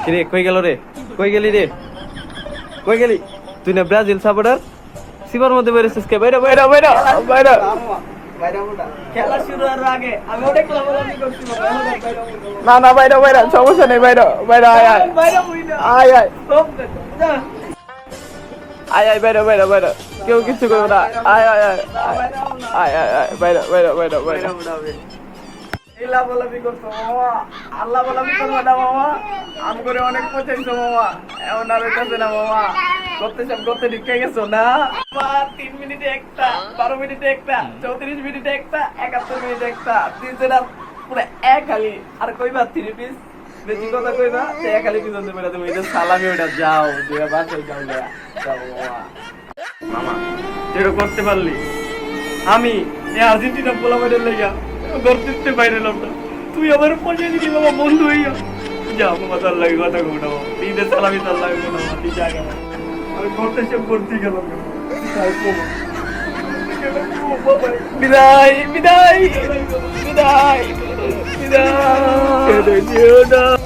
কিরে কই গেল রে? কই গেলি রে? কই গেলি? তুই না ব্রাজিল সাপোর্টার? সিবার মধ্যে বেরিয়েছিস কে? বাইরে বাইরে বাইরে বাইরে। খেলা শুরু হওয়ার আগে আমি অনেক লাভালাভি করছি না না বাইরে বাইরে, সমস্যা নেই, বাইরে বাইরে আয় আয় আয় আয় আয় আয় বাইরে বাইরে বাইরে, কেউ কিছু করবে না, আয় আয় আয় আয় আয় আয় বাইরে বাইরে বাইরে বাইরে। লাভালাভি করছো মামা, আল্লাহ লাভালাভি করবো না মামা, আমি করে অনেক পচাইছো মামা, এমন আর হইতেছে না মামা, করতে ঢুকে গেছো না 3 মিনিটে একটা, 12 মিনিটে একটা, 34 মিনিটে একটা, 71 মিনিটে একটা, 3 জেলা পুরো এক খালি। আর কইবা 3 পিস বেশি কথা কইবা সে এক খালি পিছন দিয়ে বেড়া, তুমি এটা সালামি ওটা যাও দুয়া বাসায় যাও না যাও মামা। মামা তুই এটা করতে পারলি, আমি এই আর্জেন্টিনা পোলা বাইরে লেগা গর্তিতে বাইরে এলাম না, তুই আমার পয়সা দিবি বাবা বন্ধু হইয়া যা মামা, তার লাগে কথা কই না বাবা, ঈদের সালামি তার লাগবে না বাবা, তুই যা গেল আমি করতে সব করতে গেলাম বিদায় বিদায় বিদায় বিদায়।